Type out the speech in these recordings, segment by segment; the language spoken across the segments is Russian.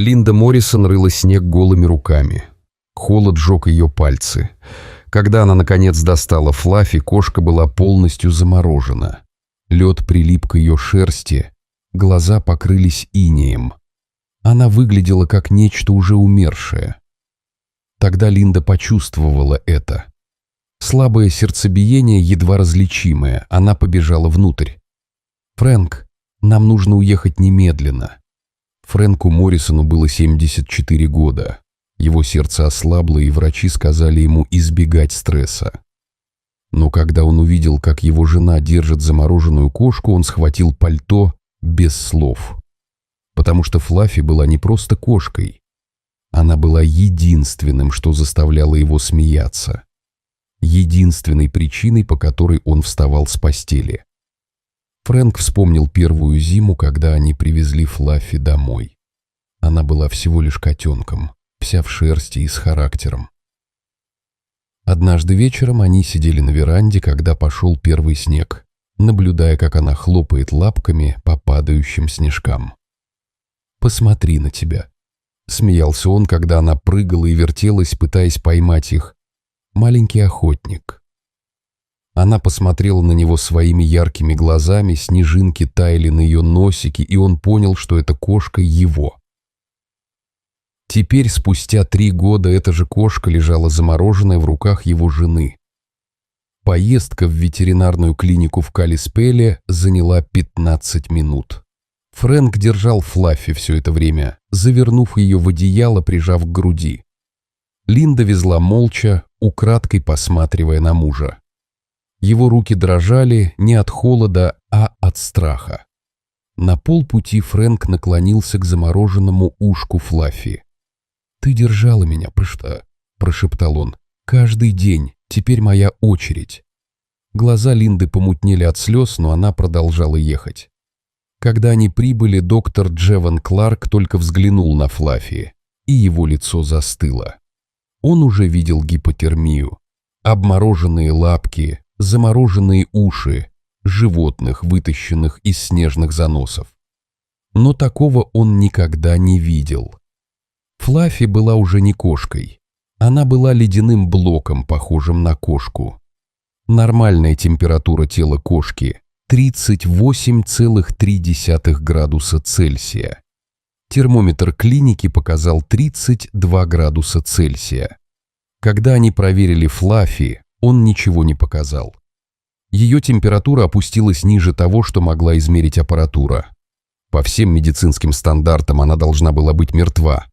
Линда Моррисон рыла снег голыми руками. Холод жег ее пальцы. Когда она, наконец, достала Флаффи, кошка была полностью заморожена. Лед прилип к ее шерсти, глаза покрылись инеем. Она выглядела как нечто уже умершее. Тогда Линда почувствовала это. Слабое сердцебиение, едва различимое, она побежала внутрь. «Фрэнк, нам нужно уехать немедленно». Фрэнку Моррисону было 74 года. Его сердце ослабло, и врачи сказали ему избегать стресса. Но когда он увидел, как его жена держит замороженную кошку, он схватил пальто без слов. Потому что Флаффи была не просто кошкой. Она была единственным, что заставляло его смеяться. Единственной причиной, по которой он вставал с постели. Фрэнк вспомнил первую зиму, когда они привезли Флаффи домой. Она была всего лишь котенком, вся в шерсти и с характером. Однажды вечером они сидели на веранде, когда пошел первый снег, наблюдая, как она хлопает лапками по падающим снежкам. «Посмотри на тебя», — смеялся он, когда она прыгала и вертелась, пытаясь поймать их. «Маленький охотник». Она посмотрела на него своими яркими глазами, снежинки таяли на ее носике, и он понял, что эта кошка его. Теперь, спустя 3 года, эта же кошка лежала замороженная в руках его жены. Поездка в ветеринарную клинику в Калиспелле заняла 15 минут. Фрэнк держал Флаффи все это время, завернув ее в одеяло, прижав к груди. Линда везла молча, украдкой посматривая на мужа. Его руки дрожали не от холода, а от страха. На полпути Фрэнк наклонился к замороженному ушку Флаффи. «Ты держала меня, прошептал он. «Каждый день, теперь моя очередь». Глаза Линды помутнели от слез, но она продолжала ехать. Когда они прибыли, доктор Джеван Кларк только взглянул на Флаффи, и его лицо застыло. Он уже видел гипотермию, обмороженные лапки, замороженные уши, животных, вытащенных из снежных заносов. Но такого он никогда не видел. Флаффи была уже не кошкой. Она была ледяным блоком, похожим на кошку. Нормальная температура тела кошки – 38,3 градуса Цельсия. Термометр клиники показал 32 градуса Цельсия. Когда они проверили Флаффи, он ничего не показал. Ее температура опустилась ниже того, что могла измерить аппаратура. По всем медицинским стандартам она должна была быть мертва.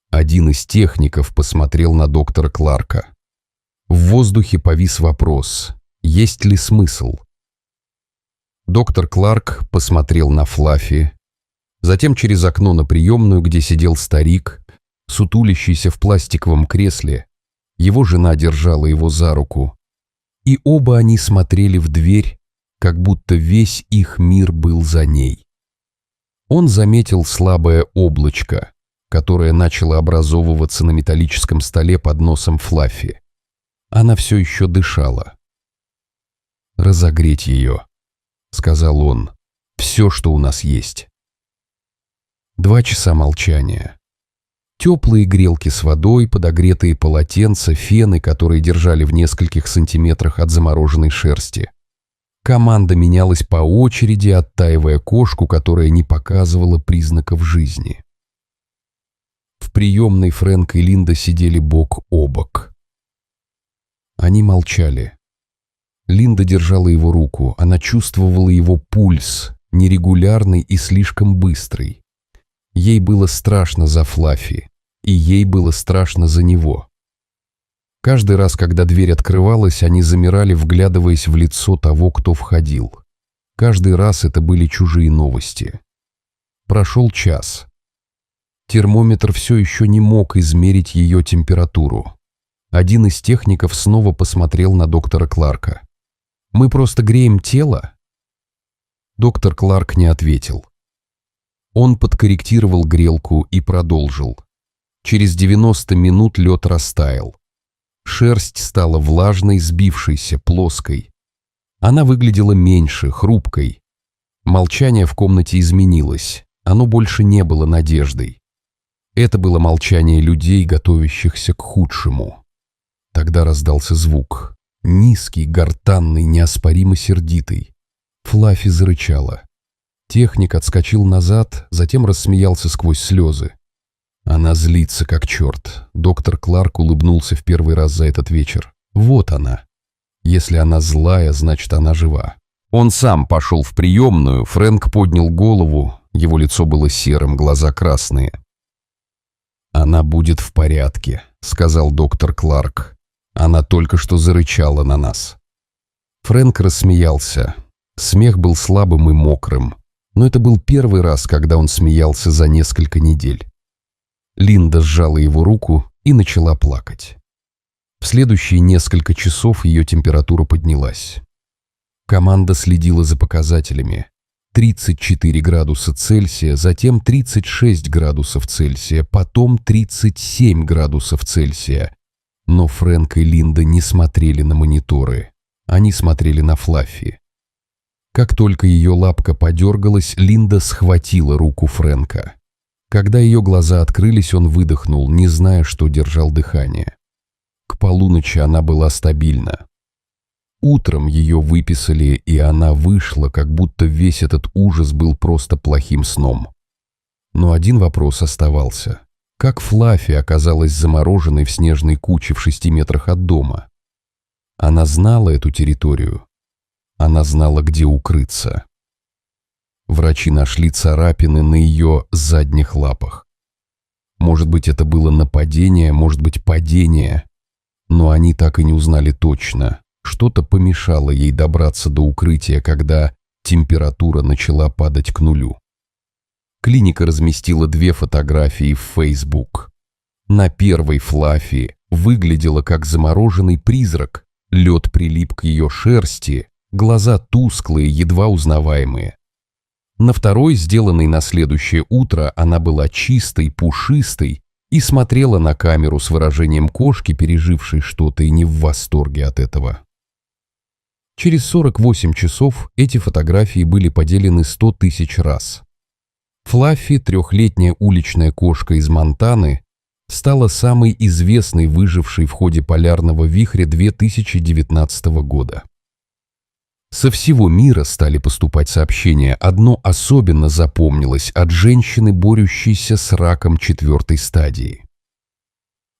Один из техников посмотрел на доктора Кларка. В воздухе повис вопрос, есть ли смысл. Доктор Кларк посмотрел на Флаффи, затем через окно на приемную, где сидел старик, сутулящийся в пластиковом кресле. Его жена держала его за руку, и оба они смотрели в дверь, как будто весь их мир был за ней. Он заметил слабое облачко, которое начало образовываться на металлическом столе под носом Флаффи. Она все еще дышала. «Разогреть ее», — сказал он, — «все, что у нас есть». 2 часа молчания. Теплые грелки с водой, подогретые полотенца, фены, которые держали в нескольких сантиметрах от замороженной шерсти. Команда менялась по очереди, оттаивая кошку, которая не показывала признаков жизни. В приемной Фрэнк и Линда сидели бок о бок. Они молчали. Линда держала его руку, она чувствовала его пульс, нерегулярный и слишком быстрый. Ей было страшно за Флаффи, и ей было страшно за него. Каждый раз, когда дверь открывалась, они замирали, вглядываясь в лицо того, кто входил. Каждый раз это были чужие новости. Прошел час. Термометр все еще не мог измерить ее температуру. Один из техников снова посмотрел на доктора Кларка. «Мы просто греем тело?» Доктор Кларк не ответил. Он подкорректировал грелку и продолжил. Через 90 минут лед растаял. Шерсть стала влажной, сбившейся, плоской. Она выглядела меньше, хрупкой. Молчание в комнате изменилось. Оно больше не было надеждой. Это было молчание людей, готовящихся к худшему. Тогда раздался звук. Низкий, гортанный, неоспоримо сердитый. Флаффи зарычала. Техник отскочил назад, затем рассмеялся сквозь слезы. Она злится, как черт. Доктор Кларк улыбнулся в первый раз за этот вечер. Вот она. Если она злая, значит, она жива. Он сам пошел в приемную, Фрэнк поднял голову, его лицо было серым, глаза красные. «Она будет в порядке», — сказал доктор Кларк. «Она только что зарычала на нас». Фрэнк рассмеялся. Смех был слабым и мокрым, но это был первый раз, когда он смеялся за несколько недель. Линда сжала его руку и начала плакать. В следующие несколько часов ее температура поднялась. Команда следила за показателями. 34 градуса Цельсия, затем 36 градусов Цельсия, потом 37 градусов Цельсия. Но Фрэнк и Линда не смотрели на мониторы. Они смотрели на Флаффи. Как только ее лапка подергалась, Линда схватила руку Фрэнка. Когда ее глаза открылись, он выдохнул, не зная, что держал дыхание. К полуночи она была стабильна. Утром ее выписали, и она вышла, как будто весь этот ужас был просто плохим сном. Но один вопрос оставался. Как Флаффи оказалась замороженной в снежной куче в 6 метрах от дома? Она знала эту территорию. Она знала, где укрыться. Врачи нашли царапины на ее задних лапах. Может быть, это было нападение, может быть, падение. Но они так и не узнали точно. Что-то помешало ей добраться до укрытия, когда температура начала падать к нулю. Клиника разместила 2 фотографии в Facebook. На первой Флаффи выглядела как замороженный призрак. Лед прилип к ее шерсти, глаза тусклые, едва узнаваемые. На второй, сделанной на следующее утро, она была чистой, пушистой и смотрела на камеру с выражением кошки, пережившей что-то и не в восторге от этого. Через 48 часов эти фотографии были поделены 100 тысяч раз. Флаффи, 3-летняя уличная кошка из Монтаны, стала самой известной выжившей в ходе полярного вихря 2019 года. Со всего мира стали поступать сообщения. Одно особенно запомнилось от женщины, борющейся с раком 4-й стадии.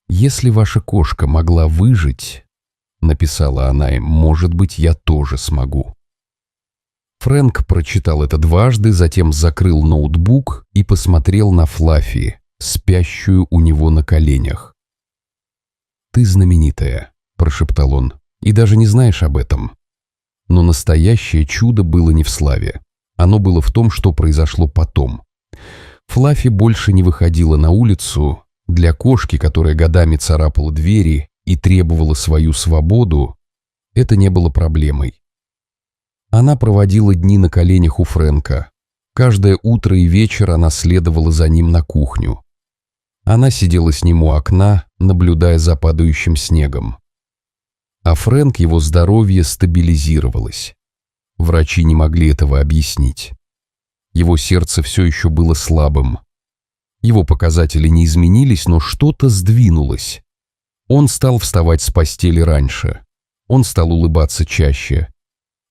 «Если ваша кошка могла выжить, — написала она им, — может быть, я тоже смогу». Фрэнк прочитал это дважды, затем закрыл ноутбук и посмотрел на Флаффи, спящую у него на коленях. «Ты знаменитая», — прошептал он, — «и даже не знаешь об этом». Но настоящее чудо было не в славе. Оно было в том, что произошло потом. Флаффи больше не выходила на улицу. Для кошки, которая годами царапала двери и требовала свою свободу, это не было проблемой. Она проводила дни на коленях у Фрэнка. Каждое утро и вечер она следовала за ним на кухню. Она сидела с ним у окна, наблюдая за падающим снегом. А Фрэнк, его здоровье стабилизировалось. Врачи не могли этого объяснить. Его сердце все еще было слабым. Его показатели не изменились, но что-то сдвинулось. Он стал вставать с постели раньше. Он стал улыбаться чаще.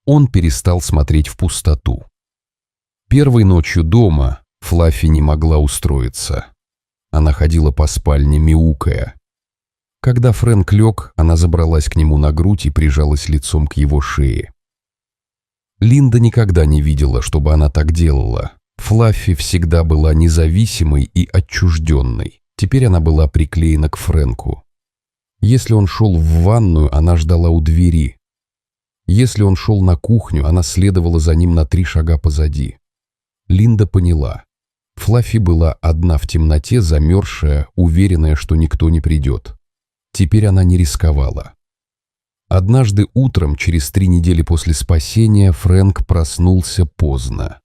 Он перестал смотреть в пустоту. Первой ночью дома Флаффи не могла устроиться. Она ходила по спальне, мяукая. Когда Фрэнк лег, она забралась к нему на грудь и прижалась лицом к его шее. Линда никогда не видела, чтобы она так делала. Флаффи всегда была независимой и отчужденной. Теперь она была приклеена к Фрэнку. Если он шел в ванную, она ждала у двери. Если он шел на кухню, она следовала за ним на 3 шага позади. Линда поняла. Флаффи была одна в темноте, замерзшая, уверенная, что никто не придет. Теперь она не рисковала. Однажды утром, через 3 недели после спасения, Фрэнк проснулся поздно.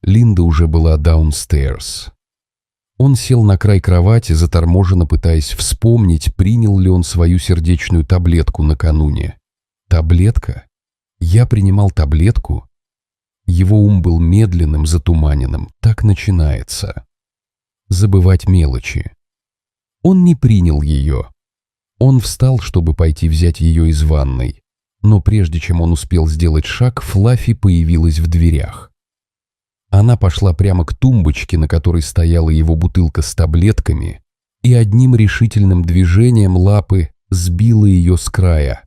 Линда уже была даунстейрс. Он сел на край кровати, заторможенно пытаясь вспомнить, принял ли он свою сердечную таблетку накануне. Таблетка? Я принимал таблетку? Его ум был медленным, затуманенным. Так начинается. забывать мелочи. Он не принял ее. Он встал, чтобы пойти взять ее из ванной. Но прежде чем он успел сделать шаг, Флаффи появилась в дверях. Она пошла прямо к тумбочке, на которой стояла его бутылка с таблетками, и одним решительным движением лапы сбила ее с края.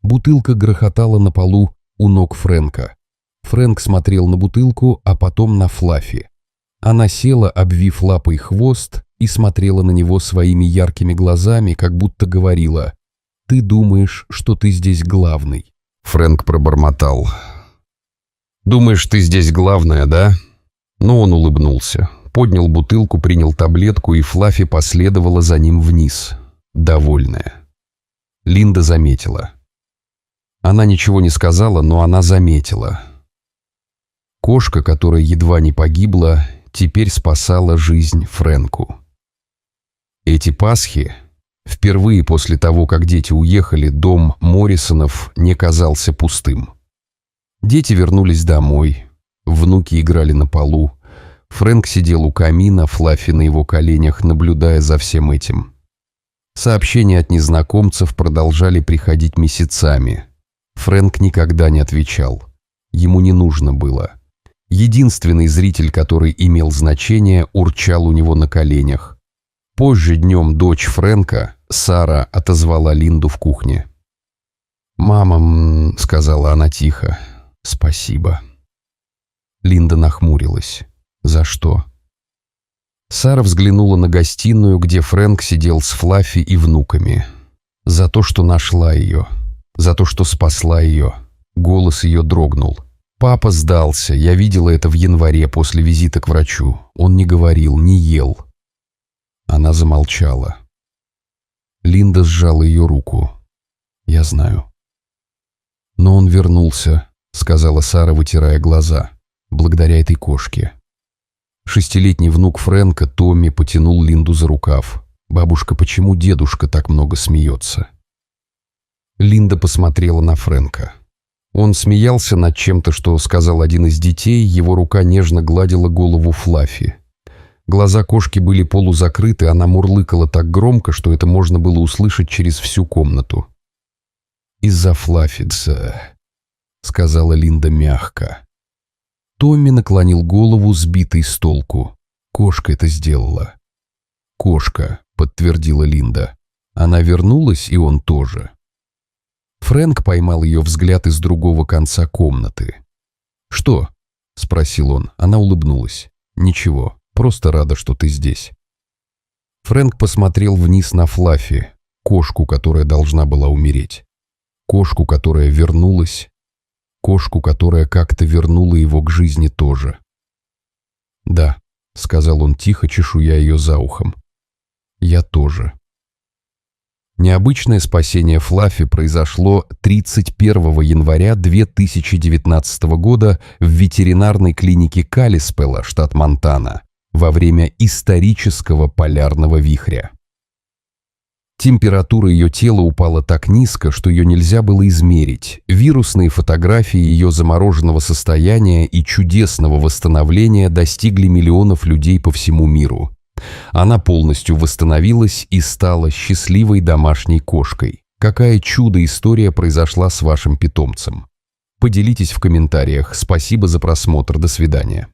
Бутылка грохотала на полу у ног Фрэнка. Фрэнк смотрел на бутылку, а потом на Флаффи. Она села, обвив лапой хвост, и смотрела на него своими яркими глазами, как будто говорила: «Ты думаешь, что ты здесь главный?» Фрэнк пробормотал: «Думаешь, ты здесь главная, да?» Но он улыбнулся, поднял бутылку, принял таблетку, и Флаффи последовала за ним вниз, довольная. Линда заметила. Она ничего не сказала, но она заметила. Кошка, которая едва не погибла, теперь спасала жизнь Фрэнку. Эти Пасхи, впервые после того, как дети уехали, дом Моррисонов не казался пустым. Дети вернулись домой, внуки играли на полу, Фрэнк сидел у камина, Флаффи на его коленях, наблюдая за всем этим. Сообщения от незнакомцев продолжали приходить месяцами. Фрэнк никогда не отвечал. Ему не нужно было. Единственный зритель, который имел значение, урчал у него на коленях. Позже днем дочь Фрэнка, Сара, отозвала Линду в кухне. «Мама», — сказала она тихо, — «спасибо». Линда нахмурилась. «За что?» Сара взглянула на гостиную, где Фрэнк сидел с Флаффи и внуками. «За то, что нашла ее. За то, что спасла ее». Голос ее дрогнул. «Папа сдался. Я видела это в январе после визита к врачу. Он не говорил, не ел». Она замолчала. Линда сжала ее руку. «Я знаю». «Но он вернулся», — сказала Сара, вытирая глаза, — «благодаря этой кошке». 6-летний внук Фрэнка, Томми, потянул Линду за рукав. «Бабушка, почему дедушка так много смеется?» Линда посмотрела на Фрэнка. Он смеялся над чем-то, что сказал один из детей, его рука нежно гладила голову Флаффи. Глаза кошки были полузакрыты, она мурлыкала так громко, что это можно было услышать через всю комнату. «Из-за Флаффи, — сказала Линда мягко. Томми наклонил голову, сбитый с толку. «Кошка это сделала». «Кошка», — подтвердила Линда. «Она вернулась, и он тоже». Фрэнк поймал ее взгляд из другого конца комнаты. «Что?» — спросил он. Она улыбнулась. «Ничего. Просто рада, что ты здесь». Фрэнк посмотрел вниз на Флаффи, кошку, которая должна была умереть. Кошку, которая вернулась. Кошку, которая как-то вернула его к жизни тоже. «Да», — сказал он тихо, чешуя ее за ухом. «Я тоже». Необычное спасение Флаффи произошло 31 января 2019 года в ветеринарной клинике Калиспелла, штат Монтана, во время исторического полярного вихря. Температура ее тела упала так низко, что ее нельзя было измерить. Вирусные фотографии ее замороженного состояния и чудесного восстановления достигли миллионов людей по всему миру. Она полностью восстановилась и стала счастливой домашней кошкой. Какая чудо-история произошла с вашим питомцем? Поделитесь в комментариях. Спасибо за просмотр. До свидания.